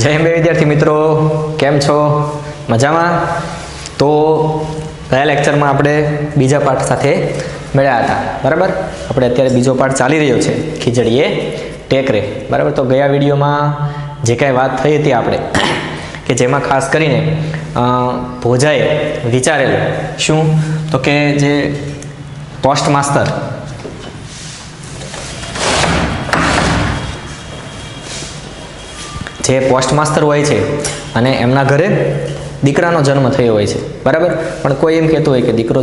જય અંબે વિદ્યાર્થી મિત્રો, કેમ છો? મજામાં? તો ગયા લેક્ચરમાં આપણે બીજા પાઠ સાથે મળ્યા હતા, બરાબર? આપણે અત્યારે બીજો પાઠ ચાલી રહ્યો છે, ખીજડીએ ટેકરે, બરાબર? તો ગયા વિડીયોમાં જે કાંઈ વાત થઈ હતી આપણે કે જેમાં ખાસ કરીને ભોજાએ વિચારેલું શું, તો કે જે પોસ્ટ માસ્ટર જે પોસ્ટ માસ્ટર હોય છે અને એમના ઘરે દીકરાનો જન્મ થયો હોય છે, બરાબર? પણ કોઈ એમ કહેતું હોય કે દીકરો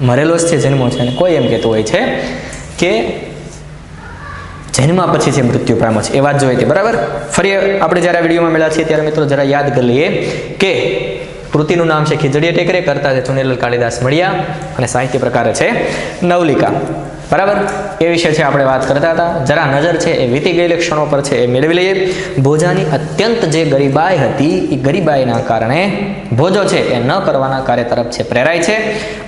મરેલો જ છે, જન્મો છે, અને કોઈ એમ કહેતું હોય છે કે જન્મ પછી છે મૃત્યુ પામ્યો છે. એ વાત જોઈ હતી, બરાબર? ફરી આપણે જ્યારે આ વિડીયોમાં મળ્યા છીએ ત્યારે મિત્રો જરા યાદ કરી લઈએ કે કૃતિનું નામ છે ખીજડીએ ટેકરે, કરતા છે ચુનીલાલ કાલિદાસ મળ્યા અને સાહિત્ય પ્રકારે છે નવલિકા, બરાબર? એ વિશે છે આપણે વાત કરતા હતા. જરા નજર છે એ વીતી ગયેલી ક્ષણો પર છે એ મેળવી લઈએ. ભોજાની અત્યંત જે ગરીબાઈ હતી એ ગરીબાઈના કારણે ભોજો છે એ ન કરવાના કાર્ય તરફ છે પ્રેરાય છે.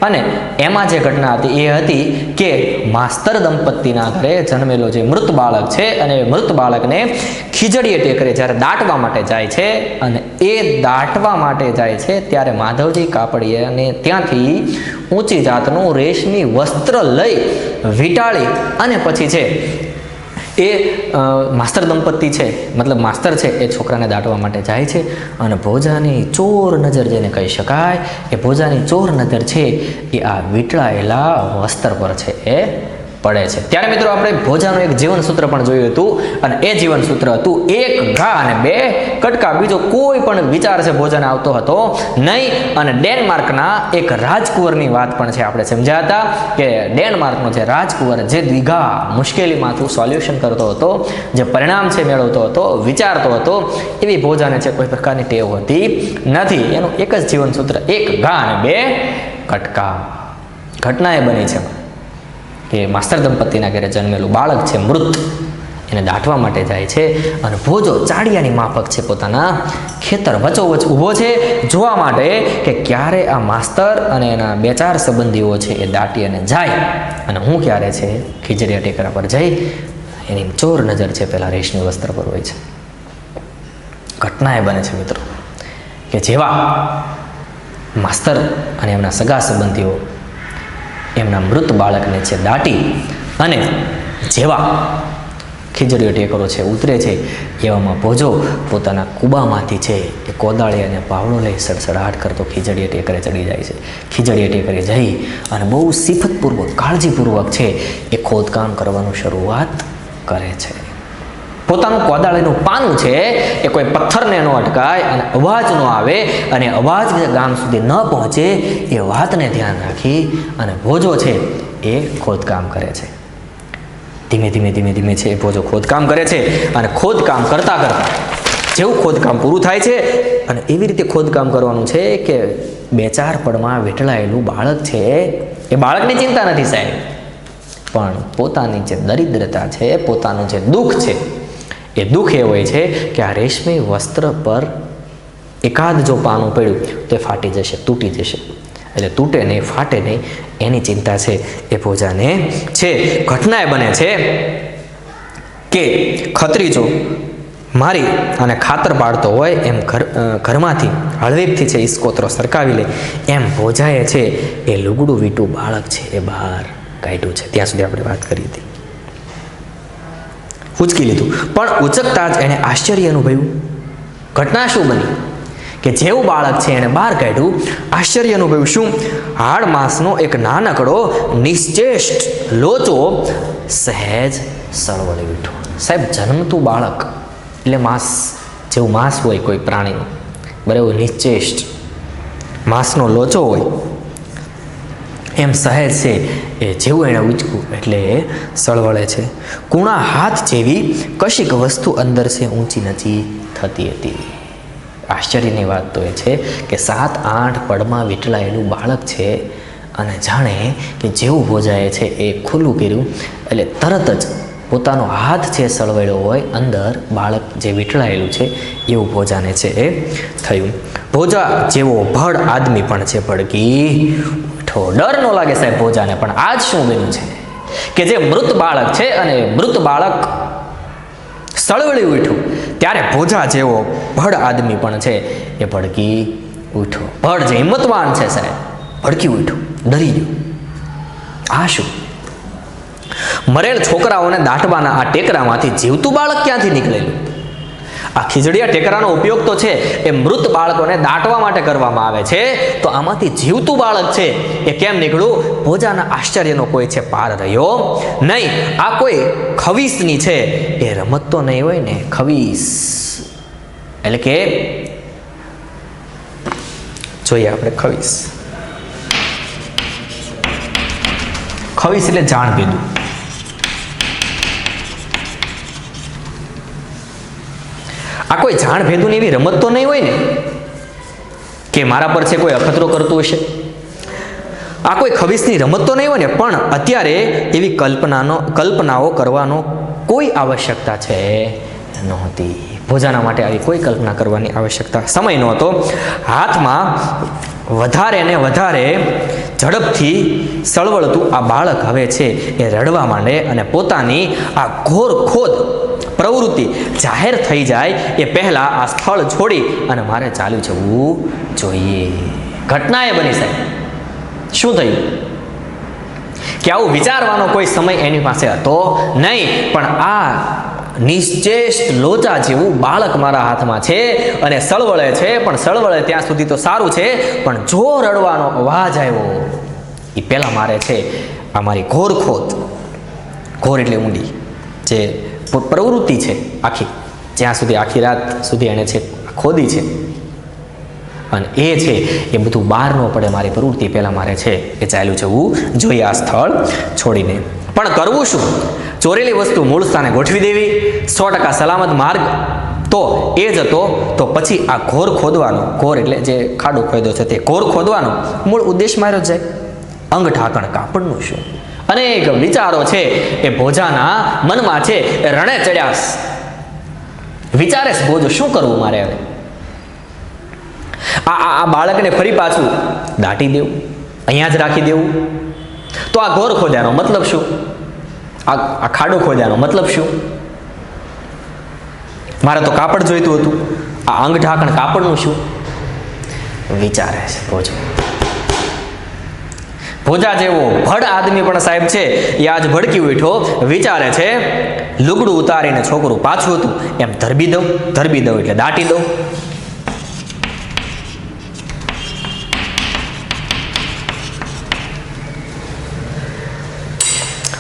અને એમાં જે ઘટના હતી એ હતી કે માસ્તર દંપતીના ઘરે જન્મેલો જે મૃત બાળક છે અને મૃત બાળકને ખીજડીએ ટેકરે જ્યારે દાટવા માટે જાય છે અને એ દાટવા માટે જાય છે ત્યારે માધવજી કાપડિયાને ત્યાંથી ઊંચી જાતનું રેશમી વસ્ત્ર લઈ વીંટાળી અને પછી છે એ માસ્તર દંપતી છે, મતલબ માસ્તર છે, એ છોકરાને દાટવા માટે જાય છે. અને ભોજાની ચોર નજર જેને કહી શકાય, એ ભોજાની ચોર નજર છે એ આ વીંટળાયેલા વસ્ત્ર પર છે એ પડે છે. ત્યારે મિત્રો આપણે ભોજાનું એક જીવન સૂત્ર પણ જોયું હતું અને એ જીવન સૂત્ર હતું એક ઘા અને બે કટકા. બીજો કોઈ પણ વિચાર છે ભોજાને આવતો હતો નહીં. અને ડેનમાર્કના એક રાજકુંવરની વાત પણ છે આપણે સમજ્યા હતા કે ડેનમાર્કનો જે રાજકુંવર જે દ્વિઘા મુશ્કેલીમાંથી સોલ્યુશન કરતો હતો, જે પરિણામ છે મેળવતો હતો, વિચારતો હતો, એવી ભોજાને છે કોઈ પ્રકારની ટેવ હોતી નથી. એનું એક જ જીવન સૂત્ર એક ઘા અને બે કટકા. ઘટના એ બની છે કે માસ્તર દંપતીના ઘરે જન્મેલું બાળક છે મૃત, એને દાટવા માટે જાય છે અને ભોજો ચાડિયાની માફક છે પોતાના ખેતર વચ્ચોવચ્ચ ઊભો છે જોવા માટે કે ક્યારે આ માસ્તર અને એના બે ચાર સંબંધીઓ છે એ દાટી અને જાય અને હું ક્યારે છે ખીજડીએ ટેકરા પર જઈ. એની ચોર નજર છે પેલા રેશમી વસ્ત્ર પર હોય છે. ઘટના એ બને છે મિત્રો કે જેવા માસ્તર અને એમના સગા સંબંધીઓ એમના મૃત બાળકને છે દાટી અને જેવા ખીજડીએ ટેકરો છે ઉતરે છે, એવામાં ભોજો પોતાના કૂબામાંથી છે એ કોદાળી અને પાવડો લઈ સડસડાટ કરતો ખીજડીએ ટેકરે ચડી જાય છે. ખીજડીએ ટેકરે જઈ અને બહુ સિફતપૂર્વક કાળજીપૂર્વક છે એ ખોદકામ કરવાનું શરૂઆત કરે છે. પોતાનું કોદાળીનું પાનું છે એ કોઈ પથ્થરને ન અટકાય અને અવાજ ન આવે અને અવાજ ગામ સુધી ન પહોંચે એ વાતને ધ્યાન રાખી અને ભોજો છે એ ખોદકામ કરે છે. ધીમે ધીમે ધીમે ધીમે છે એ ભોજો ખોદકામ કરે છે અને ખોદકામ કરતાં કરતાં જેવું ખોદકામ પૂરું થાય છે અને એવી રીતે ખોદકામ કરવાનું છે કે બે ચાર પળમાં વીંટળાયેલું બાળક છે એ બાળકની ચિંતા નથી સાહેબ, પણ પોતાની જે દરિદ્રતા છે, પોતાનું જે દુઃખ છે, એ દુઃખ એ હોય છે કે આ રેશમી વસ્ત્ર પર એકાદ જો પાનું પડ્યું તો એ ફાટી જશે, તૂટી જશે. એટલે તૂટે નહીં, ફાટે નહીં, એની ચિંતા છે એ ભોજાને છે. ઘટના એ બને છે કે ખત્રીજો મારી અને ખાતર પાડતો હોય એમ ઘરમાંથી હળવેકથી છે ઇસ્કોતરો સરકાવી લે એમ ભોજાએ છે એ લુગડું વીટું બાળક છે એ બહાર કાઢ્યું છે. ત્યાં સુધી આપણે વાત કરી હતી. ઉચકી લીધું, પણ ઉચકતા જ એણે આશ્ચર્ય અનુભવ્યું. ઘટના શું બની કે જેવું બાળક છે એણે બહાર કાઢ્યું, આશ્ચર્ય અનુભવ્યું. શું? હાડ માંસનો એક નાનકડો નિશ્ચેષ્ટ લોચો સહેજ સળવળી ઉઠ્યો. સાહેબ, જન્મતું બાળક એટલે માંસ, જેવું માંસ હોય કોઈ પ્રાણીનું, બરાબર, નિશ્ચેષ્ટ માંસનો લોચો હોય એમ સહેજ છે એ જેવું એણે ઉચક્યું એટલે સળવળે છે. કૂણા હાથ જેવી કશીક વસ્તુ અંદર છે ઊંચી નીચી થતી હતી. આશ્ચર્યની વાત તો એ છે કે 7-8 પળમાં વીંટળાયેલું બાળક છે અને જાણે કે જેવું ભોજાએ છે એ ખુલ્લું કર્યું એટલે તરત જ પોતાનો હાથ છે સળવળ્યો હોય, અંદર બાળક જે વીંટળાયેલું છે એવું ભોજાને છે એ થયું. ભોજા જેવો ભડ આદમી પણ છે ભડકી ઉઠો. ડર ન લાગે સાહેબ ભોજાને, પણ આજ શું બન્યું છે કે જે મૃત બાળક છે અને મૃત બાળક સળવળી ઉઠ્યું ત્યારે ભોજા જેવો ભડ આદમી પણ છે એ ભડકી ઉઠ્યો. ભડ જે હિંમતવાન છે સાહેબ, ભડકી ઉઠ્યો, ડરી ગયો. આ શું? મરેલ છોકરાઓને દાટવાના આ ટેકરામાંથી જીવતું બાળક ક્યાંથી નીકળેલું? આ ખીજડીયા ટેકરાનો ઉપયોગ તો છે એ મૃત બાળકોને દાટવા માટે કરવામાં આવે છે, તો આમાંથી જીવતું બાળક છે એ કેમ નીકળ્યું? ભોજાના આશ્ચર્યનો કોઈ છે પાર રહ્યો નહીં. આ કોઈ ખવીસની છે એ રમત તો નહીં હોય ને. ખવીસ એટલે કે જોઈએ આપણે ખવીસ. ખવીસ એટલે જાણ ભેદું. આ કોઈ જાણ ભેદુની એવી રમત તો નહીં હોય ને કે મારા પર છે કોઈ અખતરો કરતું હશે. આ કોઈ ખવીસની રમત તો નહીં હોય ને. પણ અત્યારે એવી કલ્પનાઓ કરવાનો કોઈ આવશ્યકતા છે નહોતી. ભોજાના માટે આવી કોઈ કલ્પના કરવાની આવશ્યકતા સમય નહોતો. હાથમાં વધારે ને વધારે ઝડપથી સળવળતું આ બાળક હવે છે એ રડવા માંડે અને પોતાની આ ઘોર ખોદ પ્રવૃત્તિ જાહેર થઈ જાય એ પહેલા આ સ્થળ છોડી અને મારે ચાલ્યું જવું જોઈએ. ઘટના એ બની સાહેબ. શું થયું કે આવું વિચારવાનો કોઈ સમય એની પાસે હતો નહીં. પણ આ નિશ્ચેષ્ટ લોચા જેવું બાળક મારા હાથમાં છે અને સળવળે છે. પણ સળવળે ત્યાં સુધી તો સારું છે, પણ જો રડવાનો અવાજ આવ્યો એ પહેલા મારે છે આ મારી ઘોર ખોદ, ઘોર એટલે ઊંડી જે પ્રવૃત્તિ છે આખી, જ્યાં સુધી આખી રાત સુધી એણે છે ખોદી છે અને એ છે એ બધું બહાર ન પડે મારી પ્રવૃત્તિ પહેલાં મારે છે એ ચાલ્યું જવું જોઈએ આ સ્થળ છોડીને. પણ કરવું શું? ચોરેલી વસ્તુ મૂળ સ્થાને ગોઠવી દેવી 100% સલામત માર્ગ તો એ જ હતો. તો પછી આ ઘોર ખોદવાનો, ઘોર એટલે જે ખાડો ખોદ્યો છે તે ઘોર ખોદવાનો મૂળ ઉદ્દેશ માર્યો જાય. અંગ ઢાંકણ કાપડનું શું? અનેક વિચારો છે એ ભોજાના મનમાં છે એ રણે ચડ્યા. વિચારે છે ભોજો શું કરવું મારે હવે? આ બાળકને ફરી પાછું દાટી દેવું, અહીંયા જ રાખી દેવું? તો આ ઘોર ખોદ્યાનો મતલબ શું? આ ખાડો ખોદ્યાનો મતલબ શું? મારે તો કાપડ જોઈતું હતું, આ અંગ ઢાંકણ કાપડનું શું? વિચારે છે ભોજો. ભોજા જેવો ભડ આદમી પણ સાહેબ છે એ આજ ભડકી ઉઠ્યો. વિચારે છે લુગડું ઉતારીને છોકરું પાછું હતું એમ ધરબી દઉં એટલે દાટી દઉં.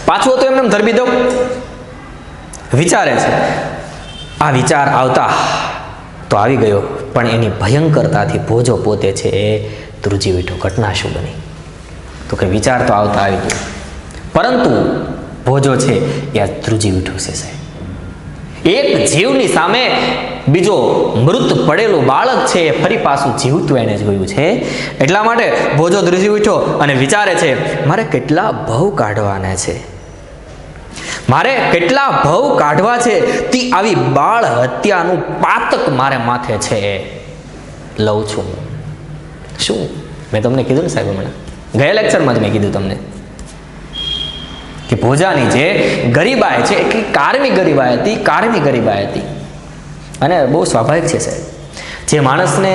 પાછું હતું એમને ધરબી દઉં વિચારે છે. આ વિચાર આવતા તો આવી ગયો, પણ એની ભયંકરતાથી ભોજો પોતે છે એ ધ્રુજી ઉઠ્યો. ઘટના શું બની? તો કે વિચાર તો આવતા આવી ગયો, પરંતુ ભોજો છે એ ધ્રુજી ઉઠ્યો છે સાહેબ. એક જીવની સામે બીજો મૃત પડેલું બાળક છે એ ફરી પાછું જીવતું એને જોયું છે. એટલા માટે ભોજો ધ્રુજી ઉઠ્યો અને વિચારે છે મારે કેટલા ભવ કાઢવાના છે, મારે કેટલા ભવ કાઢવા છે. તે આવી બાળ હત્યાનું પાતક મારે માથે છે લઉં છું. શું મેં તમને કીધું ને સાહેબ, હમણાં ગયા લેક્ચરમાં જ મેં કીધું તમને કે ભોજાની જે ગરીબાઈ છે એટલી કારમી ગરીબાઈ હતી. અને બહુ સ્વાભાવિક છે સાહેબ, જે માણસને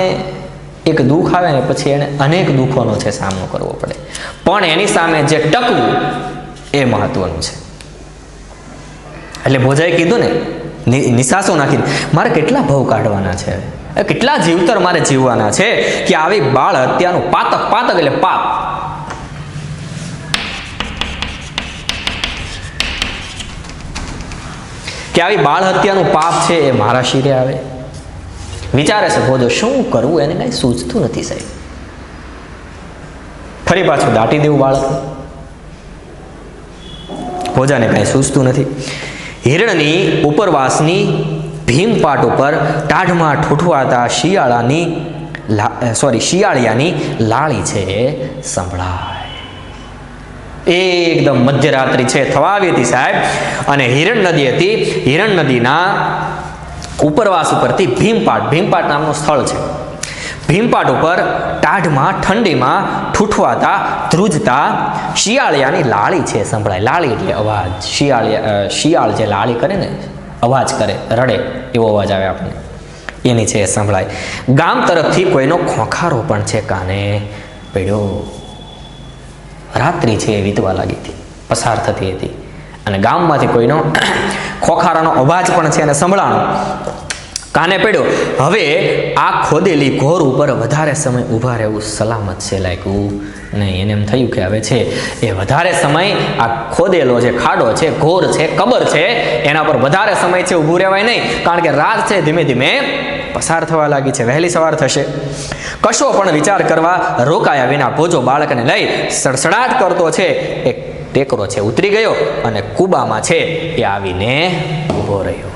એક દુઃખ આવે ને પછી એને અનેક દુઃખોનો છે સામનો કરવો પડે, પણ એની સામે જે ટકવું એ મહત્વનું છે. એટલે ભોજાએ કીધું ને નિશાસો નાખીને મારે કેટલા ભવ કાઢવાના છે, કેટલા જીવતર મારે જીવવાના છે કે આવી બાળ હત્યાનું પાતક એટલે પાપ, કે આવી બાળ હત્યાનું પાપ છે એ મારા શિરે આવે. વિચારે છે ભોજો શું કરવું એને કઈ સૂઝતું નથી સાહેબ. ફરી પાછું દાટી દેવું બાળક, ભોજાને કઈ સૂઝતું નથી. હિરણની ઉપરવાસની ભીમપાટ ઉપર ટાઢમાં ઠૂઠવાતા શિયાળિયાની લાળી છે એ સંભળાય. એકદમ મધ્યરાત્રિ છે થવા આવી હતી સાહેબ, અને હિરણ નદી હતી. હિરણ નદીના ઉપરવાસ ઉપરથી ભીમપાટ નામનું સ્થળ છે. ભીમપાટ ઉપર ટાઢમાં ઠંડીમાં ઠૂઠવાતા ધ્રુજતા શિયાળિયાની લાળી છે સંભળાય. લાળી એટલે અવાજ. શિયાળ જે લાળી કરે ને અવાજ કરે, રડે એવો અવાજ આવે આપણને, એની છે એ સંભળાય. ગામ તરફથી કોઈનો ખોખારો પણ છે કાને પડ્યો. રાત્રિ છે એ વીતવા લાગી હતી, પસાર થતી હતી, અને ગામમાંથી કોઈનો ખોખારાનો અવાજ પણ છે એને સંભળાણો, કાને પડ્યો. હવે આ ખોદેલી ઘોર ઉપર વધારે સમય ઊભા રહેવું સલામત છે લાગ્યું નહીં. એને એમ થયું કે હવે છે એ વધારે સમય આ ખોદેલો જે ખાડો છે, ઘોર છે, કબર છે, એના પર વધારે સમય છે ઊભું રહેવાય નહીં, કારણ કે રાત છે ધીમે ધીમે પસાર થવા લાગી છે, વહેલી સવાર થશે. કશો પણ વિચાર કરવા રોકાયા વિના ભોજો બાળકને લઈ સડસડાટ કરતો છે એક ટેકરો છે ઉતરી ગયો અને કૂબામાં છે એ આવીને ઊભો રહ્યો.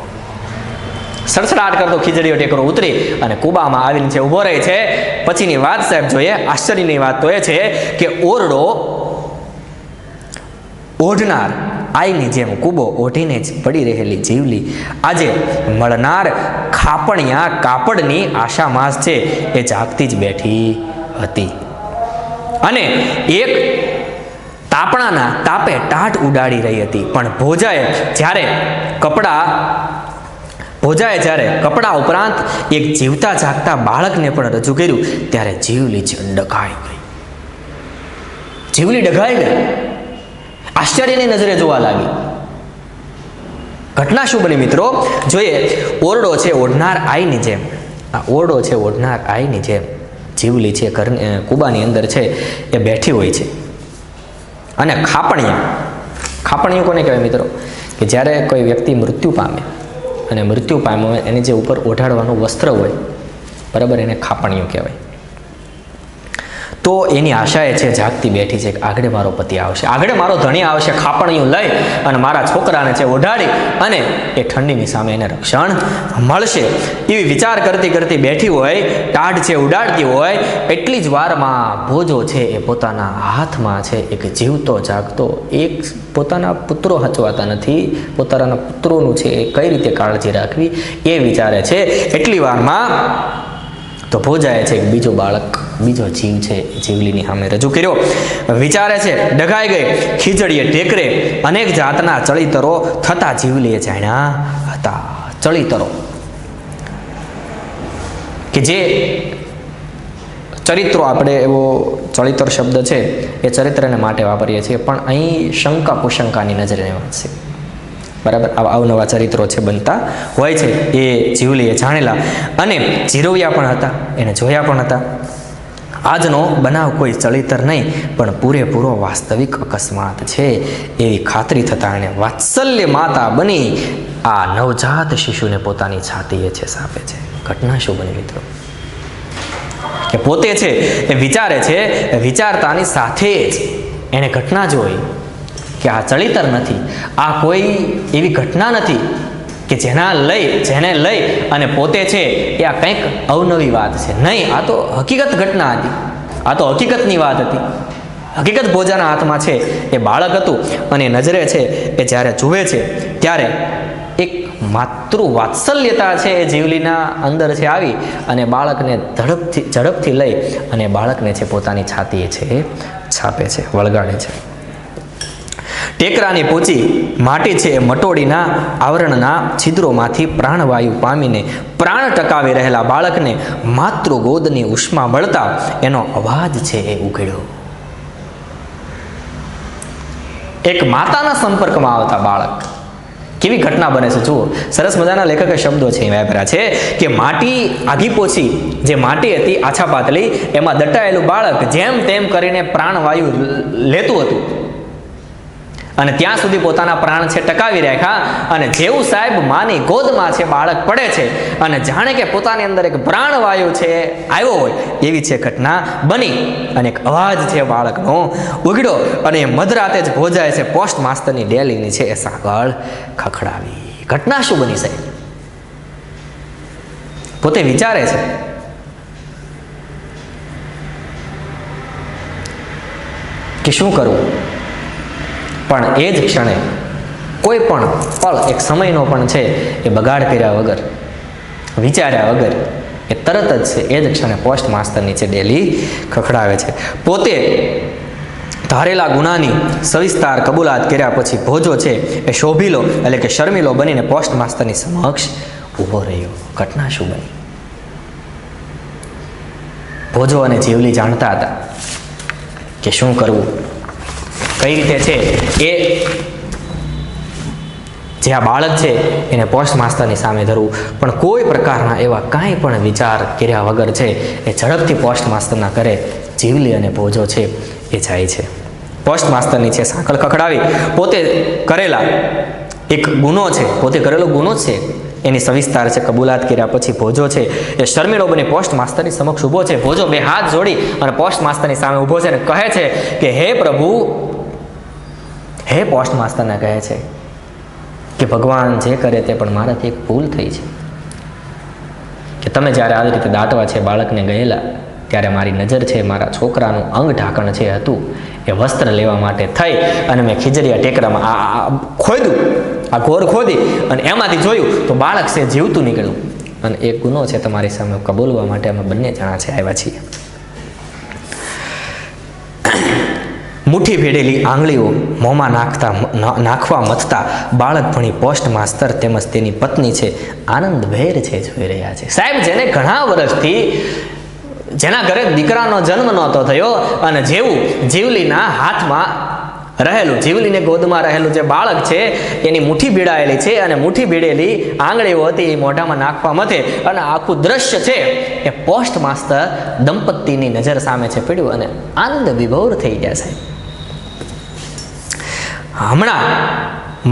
સડસડાટ કરતો ખીજડીયો ટેકરો ઉતરી અને કૂબામાં આવીને છે ઊભો રહે છે. પછીની વાત સાહેબ જોઈએ, આશ્ચર્યની વાત તો એ છે કે ઓરડો ઓઢનાર આઈની જેમ કૂબો ઓઢીને જ પડી રહેલી જીવલી આજે મળનાર ખાપણિયા કાપડની આશામાં છે એ જાગતી જ બેઠી હતી. અને એક તાપણાના તાપે ટાઢ ઉડાડી રહી હતી. પણ ભોજાએ જ્યારે કપડા ઉપરાંત એક જીવતા જાગતા બાળકને પણ રજૂ કર્યું ત્યારે જીવલી છે ડઘાઈ ગઈ. જીવલી ડઘાઈ ગઈ, આશ્ચર્યની નજરે જોવા લાગી. ઘટના શું બની મિત્રો? જોઈએ. ઓરડો છે ઓઢનાર આઈની જેમ, આ ઓરડો છે ઓઢનાર આઈની જેમ જીવલી છે કૂબાની અંદર છે એ બેઠી હોય છે. અને ખાપણિયું કોને કહેવાય મિત્રો? કે જ્યારે કોઈ વ્યક્તિ મૃત્યુ પામે અને મૃત્યુ પામ્યો હોય એની જે ઉપર ઓઢાડવાનું વસ્ત્ર હોય, બરાબર, એને ખાપણિયું કહેવાય. તો એની આશાએ છે જાગતી બેઠી છે કે આગળ મારો પતિ આવશે, આગળ મારો ધણી આવશે, ખાપણિયું લઈ અને મારા છોકરાને છે ઓઢાડી અને એ ઠંડીની સામે એને રક્ષણ મળશે એવી વિચાર કરતી કરતી બેઠી હોય, ટાઢ છે ઉડાડતી હોય. એટલી જ વારમાં ભોજો છે એ પોતાના હાથમાં છે એક જીવતો જાગતો, એક પોતાના પુત્રો હચવાતા નથી, પોતાના પુત્રોનું છે એ કઈ રીતે કાળજી રાખવી એ વિચારે છે. એટલી વારમાં તો ભોજાએ છે બીજો બાળક, બીજો જીવ છે જીવલીની સામે રજૂ કર્યો. વિચારે છે ડઘાઈ ગઈ. ખીજડીએ ટેકરે અનેક જાતના ચળીતરો થતા જીવલીએ જાણ્યા હતા. ચળીતરો કે જે ચરિત્રો, આપણે એવો ચળીતર શબ્દ છે એ ચરિત્રને માટે વાપરીએ છીએ, પણ અહીં શંકા કુશંકાની નજરે વાત છે, બરાબર. અવનવા ચરિત્રો છે બનતા હોય છે, એ જીવલીએ જાણેલા અને જીરવ્યા પણ હતા, એને જોયા પણ હતા. આજનો બનાવ કોઈ ચળીતર નહીં પણ પૂરેપૂરો વાસ્તવિક અકસ્માત છે એવી ખાતરી થતાં એને વાત્સલ્ય માતા બની આ નવજાત શિશુને પોતાની છાતીએ છે સાપે છે. ઘટના શું બની મિત્રો? કે પોતે છે એ વિચારે છે, વિચારતાની સાથે જ એને ઘટના જોઈ કે આ ચળીતર નથી, આ કોઈ એવી ઘટના નથી કે જેને લઈ અને પોતે છે એ આ કંઈક અવનવી વાત છે. નહીં, આ તો હકીકત ઘટના હતી, આ તો હકીકતની વાત હતી. હકીકત ભોજાના હાથમાં છે એ બાળક હતું અને નજરે છે એ જ્યારે જુએ છે ત્યારે એક માતૃ વાત્સલ્યતા છે એ જીવલીના અંદર છે આવી અને બાળકને ઝડપથી લઈ અને બાળકને છે પોતાની છાતીએ છે છાપે છે, વળગાડે છે. ટેકરાની પોચી માટી છે એ મટોડીના આવરણના છિદ્રોમાંથી પ્રાણવાયુ પામીને પ્રાણ ટકાવી રહેલા બાળકને માતૃગોદની ઉષ્મા મળતા એનો અવાજ છે એ ઉઘડ્યો. એક માતાના સંપર્કમાં આવતા બાળક, કેવી ઘટના બને છે જુઓ. સરસ મજાના લેખકે શબ્દો છે વાપર્યા છે કે માટી આઘી પોછી, જે માટી હતી આછા પાતળી, એમાં દટાયેલું બાળક જેમ તેમ કરીને પ્રાણવાયુ લેતું હતું અને ત્યાં સુધી પોતાના પ્રાણ છે ટકાવી રાખ્યા. અને જેવું સાહેબ માની ગોદમાં છે બાળક પડે છે અને જાણે કે પોતાની અંદર એક પ્રાણવાયુ છે આવ્યો હોય એવી છે ઘટના બની અને એક અવાજ છે બાળકનો ઉઘડ્યો અને મધરાતે જ ભોજાએ છે પોસ્ટ માસ્ટરની ડેલીની છે એ સાગળ ખખડાવી. ઘટના શું બની સાહેબ? પોતે વિચારે છે કે શું કરવું, પણ એ જ ક્ષણે કોઈ પણ પળ, એક સમયનો પણ છે એ બગાડ કર્યા વગર, વિચાર્યા વગર એ તરત જ છે એ જ ક્ષણે પોસ્ટ માસ્ટરની છે ડેલી ખખડાવે છે. પોતે ધારેલા ગુનાની સવિસ્તાર કબૂલાત કર્યા પછી ભોજો છે એ શોભીલો એટલે કે શર્મિલો બનીને પોસ્ટ માસ્ટરની સમક્ષ ઊભો રહ્યો. ઘટના શું બની? ભોજો અને જીવલી જાણતા હતા કે શું કરવું, કઈ રીતે છે એ જે આ બાળક છે એને પોસ્ટ માસ્ટરની સામે ધરવું. પણ કોઈ પ્રકારના એવા કાંઈ પણ વિચાર કર્યા વગર છે એ ઝડપથી પોસ્ટ માસ્ટરના ઘરે જીવલી અને ભોજો છે એ જાય છે. પોસ્ટ માસ્ટરની છે સાંકળ ખખડાવી પોતે કરેલા એક ગુનો છે, પોતે કરેલો ગુનો જ છે એની સવિસ્તાર છે કબૂલાત કર્યા પછી ભોજો છે એ શર્મિળો બની પોસ્ટ માસ્ટરની સમક્ષ ઊભો છે. ભોજો બે હાથ જોડી અને પોસ્ટ માસ્ટરની સામે ઊભો છે અને કહે છે કે હે પ્રભુ, હે પોસ્ટ માસ્ટરને કહે છે કે ભગવાન જે કરે તે પણ મારાથી એક ભૂલ થઈ છે કે તમે જ્યારે આવી રીતે દાટવા છે બાળકને ગયેલા ત્યારે મારી નજર છે મારા છોકરાનું અંગ ઢાંકણ છે હતું એ વસ્ત્ર લેવા માટે થઈ અને મેં ખીજડીયા ટેકરામાં આ ખોદ્યું, આ ઘોર ખોદી અને એમાંથી જોયું તો બાળક છે જીવતું નીકળ્યું અને એ ગુનો છે તમારી સામે કબૂલવા માટે અમે બંને જણા છે આવ્યા છીએ. મુઠ્ઠી ભેડેલી આંગળીઓ મોંમાં નાખવા મથતા બાળક ભણી પોસ્ટ માસ્ટર તેમજ તેની પત્ની છે આનંદભેર છે જોઈ રહ્યા છે. સાહેબ, જેને ઘણા વર્ષથી જેના ઘરે દીકરાનો જન્મ નહોતો થયો અને જેવું જીવલીના હાથમાં રહેલું, જીવલીને ગોદમાં રહેલું જે બાળક છે એની મુઠ્ઠી ભીડાયેલી છે અને મુઠ્ઠી ભીડેલી આંગળીઓ હતી એ મોઢામાં નાખવા મથે અને આખું દ્રશ્ય છે એ પોસ્ટ માસ્ટર દંપતીની નજર સામે છે પડ્યું અને આનંદ વિભોર થઈ ગયા છે. હમણાં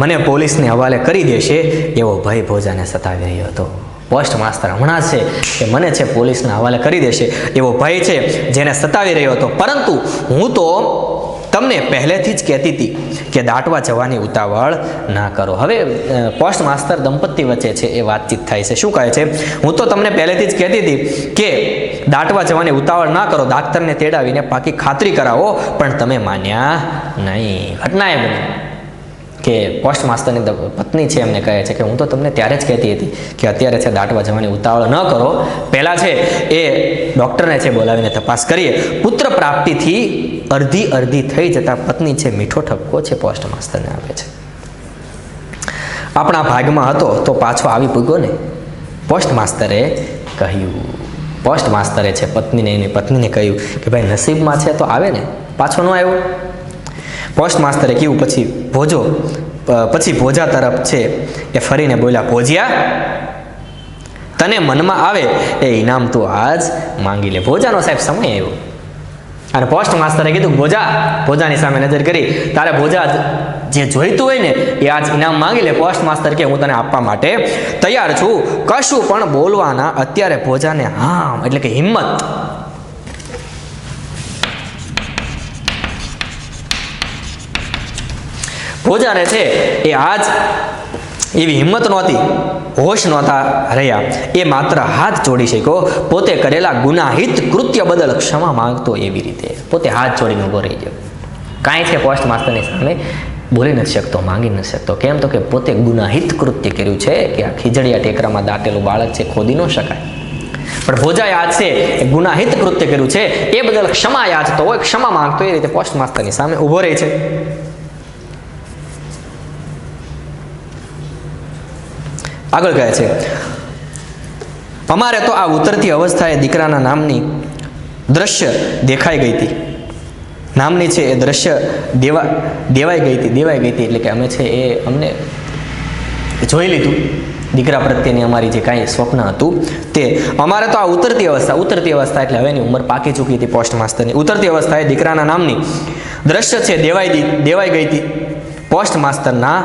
મને પોલીસને હવાલે કરી દેશે એવો ભય ભોજાને સતાવી રહ્યો હતો. પોસ્ટ માસ્ટર હમણાં છે કે મને છે પોલીસના હવાલે કરી દેશે એવો ભય છે જેને સતાવી રહ્યો હતો. પરંતુ હું તો તમને પહેલેથી જ કહેતી હતી કે દાટવા જવાની ઉતાવળ ના કરો. હવે પોસ્ટ માસ્ટર દંપતી વચ્ચે છે એ વાતચીત થાય છે. શું કહે છે? હું તો તમને પહેલેથી જ કહેતી હતી કે દાટવા જવાની ઉતાવળ ના કરો, ડાક્ટરને તેડાવીને પાકી ખાતરી કરાવો, પણ તમે માન્યા નહીં. ઘટના એ બની કે પોસ્ટ માસ્ટરની પત્ની છે એમને કહે છે કે હું તો તમને ત્યારે જ કહેતી હતી કે અત્યારે છે દાટવા જવાની ઉતાવળ ન કરો, પહેલાં છે એ ડૉક્ટરને છે બોલાવીને તપાસ કરીએ. પુત્ર પ્રાપ્તિથી અડધી થઈ જતા પત્ની છે મીઠો ઠપકો છે પોસ્ટ માસ્ટરને આપે છે. આપણા ભાગમાં હતો તો પાછો આવી પૂગ્યો ને, પોસ્ટ માસ્ટરે કહ્યું. પોસ્ટ માસ્ટરે છે એની પત્નીને કહ્યું કે ભાઈ નસીબમાં છે તો આવે ને, પાછો ન આવ્યો. પોસ્ટ માસ્ટરે કહ્યું પછી ભોજા તરફ છે એ ફરીને બોલ્યા, ભોજિયા, તને મનમાં આવે એ ઇનામ તું આજ માંગી લે. ભોજાનો સાહેબ સમય આવ્યો અને પોસ્ટ માસ્ટરે કીધું ભોજાની સામે નજર કરી, તારે ભોજા જે જોઈતું હોય ને એ આજ ઇનામ માંગી લે. પોસ્ટ માસ્ટર કે હું તને આપવા માટે તૈયાર છું. કશું પણ બોલવાના અત્યારે ભોજાને હામ એટલે કે હિંમત ભોજાને છે એ આજ એવી હિંમત નહોતી, હોશ નહોતા રહ્યા. એ માત્ર હાથ જોડી શક્યો, પોતે કરેલા ગુનાહિત કૃત્ય બદલ ક્ષમા માંગતો એવી રીતે પોતે હાથ જોડીને ઊભો રહી ગયો. કાંઈ છે પોસ્ટ માસ્ટરની સામે બોલી નથી શકતો, માંગી નથી શકતો. કેમ તો કે પોતે ગુનાહિત કૃત્ય કર્યું છે કે આ ખીજડીયા ટેકરામાં દાટેલું બાળક છે ખોદી ન શકાય. પણ ભોજાએ આજ છે એ ગુનાહિત કૃત્ય કર્યું છે એ બદલ ક્ષમા યાચતો હોય, ક્ષમા માંગતો એ રીતે પોસ્ટ માસ્ટરની સામે ઊભો રહી છે. આગળ કહે છે, અમારે તો આ ઉતરતી અવસ્થાએ દીકરાના નામની દ્રશ્ય દેખાઈ ગઈ હતી. નામની છે એ દ્રશ્ય દેવાઈ ગઈ હતી એટલે કે અમે છે એ અમને જોઈ લીધું. દીકરા પ્રત્યેની અમારી જે કાંઈ સ્વપ્ન હતું તે અમારે તો આ ઉતરતી અવસ્થા એટલે હવેની ઉંમર પાકી ચૂકી હતી પોસ્ટ માસ્ટરની. ઉતરતી અવસ્થાએ દીકરાના નામની દ્રશ્ય છે દેવાઈ ગઈ હતી. પોસ્ટ માસ્ટરના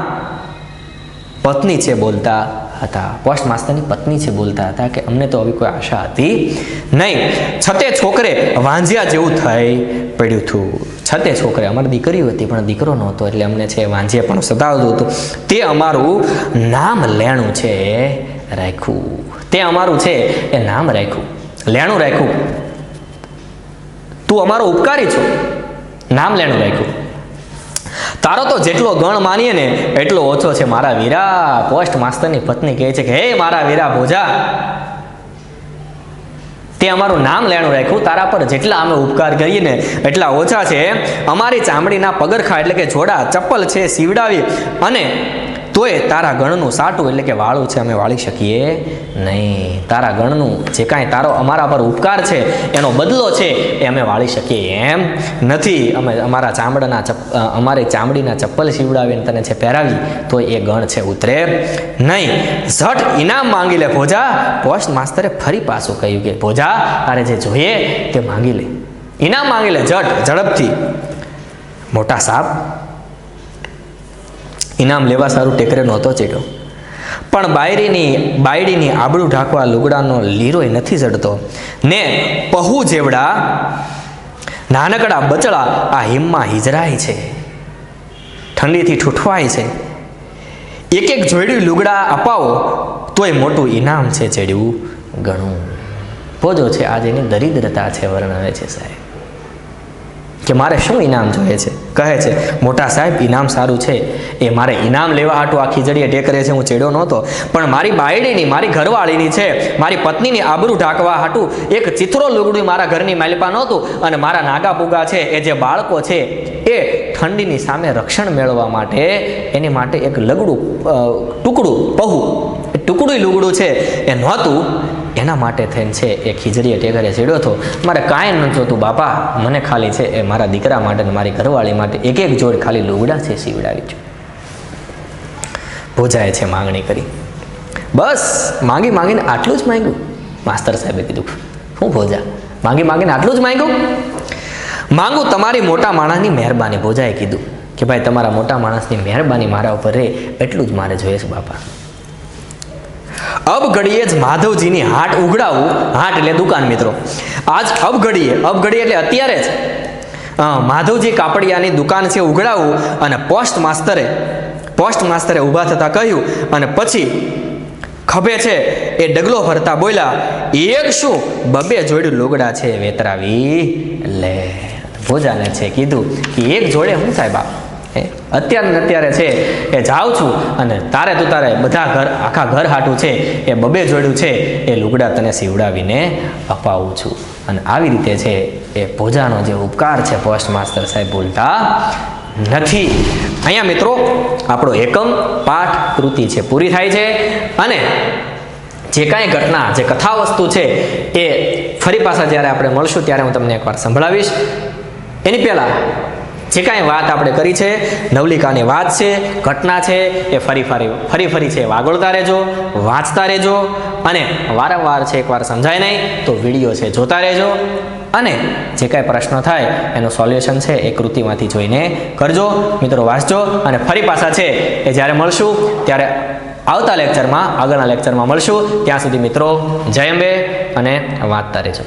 પત્ની છે બોલતા હતા. પોસ્ટ માસ્ટરની પત્ની છે બોલતા હતા કે અમને તો આવી કોઈ આશા હતી નહીં. છતે છોકરે વાંઝિયા જેવું થઈ પડ્યું હતું. છતે છોકરે અમારી દીકરીઓ હતી પણ દીકરો નહોતો એટલે અમને છે વાંઝિયા પણ સતાવતું હતું. તે અમારું નામ લેણું છે રાખ્યું. તે અમારું છે એ નામ રાખ્યું, લેણું રાખ્યું. તું અમારો ઉપકારી છો, નામ લેણું રાખ્યું. તારો તો જેટલો ગણ માનીએ ને એટલો ઓછો છે મારા વીરા. પોસ્ટ માસ્ટરની પત્ની કહે છે કે હે મારા વીરા ભોજા, તે તે અમારું નામ લેણું રાખ્યું. તારા પર જેટલા અમે ઉપકાર કરીએ ને એટલા ઓછા છે. અમારી ચામડીના પગરખા એટલે કે જોડા ચપ્પલ છે સીવડાવી અને તોય તારા ગણનું સાટું એટલે કે વાળું છે અમે વાળી શકીએ નહીં. તારા ગણનું જે કાંઈ તારો અમારા પર ઉપકાર છે એનો બદલો છે એ અમે વાળી શકીએ એમ નથી. અમે અમારી ચામડીના ચપ્પલ સીવડાવીને તને છે પહેરાવી તો એ ગણ છે ઉતરે નહીં. ઝટ ઇનામ માંગી લે ભોજા. પોસ્ટ માસ્તરે ફરી પાછું કહ્યું કે ભોજા તારે જે જોઈએ તે માંગી લે, ઇનામ માંગી લે ઝડપથી. મોટા સાપ ઇનામ લેવા સારું ટેકરે નહોતો ચડ્યો, પણ બાયડીની આબરૂ ઢાંકવા લુગડાનો લીરોય નથી ચડતો ને પહુ જેવડા નાનકડા બચડા આ હિમમાં હિજરાય છે, ઠંડીથી ઠૂઠવાય છે. એક એક જોડ્યું લુગડા અપાવો તોય મોટું ઇનામ છે ચડ્યું ઘણું. ભોજો છે આજે એની દરિદ્રતા છે વર્ણવે છે સાહેબ કે મારે શું ઇનામ જોઈએ છે. કહે છે મોટા સાહેબ ઇનામ સારું છે, એ મારે ઇનામ લેવા હાટું આ ખીજડીએ ટેકરે છે હું ચડ્યો નહોતો, પણ મારી બાયડીની મારી ઘરવાળીની છે મારી પત્નીની આબરૂ ઢાંકવા હાટું એક ચિત્રો લુગડું મારા ઘરની માલિપા નહોતું, અને મારા નાગા પુગા છે એ જે બાળકો છે એ ઠંડીની સામે રક્ષણ મેળવવા માટે એની માટે એક ટુકડું પહુ એ ટુકડું લુગડું છે એ નહોતું, એના માટે થઈને છે એ ખીજડીએ ટેકરે ચડ્યો હતો. મારે કાંઈ ન જોતું બાપા, મને ખાલી છે એ મારા દીકરા માટે ને મારી ઘરવાળી માટે એક એક જોડ ખાલી લુગડા છે સીવડાવી છું. ભોજાએ છે માંગણી કરી, બસ માંગીને આટલું જ માંગ્યું. માસ્તર સાહેબે કીધું હું ભોજા માંગીને આટલું જ માંગ્યું? માંગું તમારી મોટા માણસની મહેરબાની. ભોજાએ કીધું કે ભાઈ તમારા મોટા માણસની મહેરબાની મારા ઉપર રહે એટલું જ મારે જોઈએ છે બાપા. અબ ઘડીએ જ માધવજીની હાટ ઉઘડાવું. હાટ એટલે દુકાન મિત્રો. આજ અબ ઘડીએ એટલે અત્યારે જ માધવજી કાપડિયાની દુકાન છે ઉઘડાવું. અને પોસ્ટ માસ્તરે ઊભા થતા કહ્યું અને પછી ખભે છે એ ડગલો ભરતા બોલ્યા એક શું બબે જોડ્યું લુગડા છે વેતરાવી લે. ભોજાને છે કીધું કે એક જોડે હું સાહેબ અત્યારે છે એ જાઉં છું અને તારે બધા આખા ઘર હાટું છે એ બબે જોડ્યું છે એ લુગડા તને સીવડાવીને અપાવું છું. અને આવી રીતે છે એ ભોજાનો જે ઉપકાર છે પોસ્ટ માસ્તર સાહેબ ભૂલતા નથી. અહીંયા મિત્રો આપણો એકમ પાઠ કૃતિ છે પૂરી થાય છે. અને જે કાંઈ ઘટના જે કથા વસ્તુ છે એ ફરી પાછા જ્યારે આપણે મળશું ત્યારે હું તમને એકવાર સંભળાવીશ. એની પહેલાં જે કાંઈ વાત આપણે કરી છે નવલિકાની વાત છે ઘટના છે એ ફરી છે વાગોળતા રહેજો, વાંચતા રહેજો અને વારંવાર છે એકવાર સમજાય નહીં તો વિડીયો છે જોતા રહેજો. અને જે કાંઈ પ્રશ્નો થાય એનું સોલ્યુશન છે એ કૃતિમાંથી જોઈને કરજો મિત્રો, વાંચજો. અને ફરી પાછા છે એ જ્યારે મળશું ત્યારે આવતા લેક્ચરમાં આગળના લેક્ચરમાં મળશું. ત્યાં સુધી મિત્રો જય અંબે અને વાંચતા રહેજો.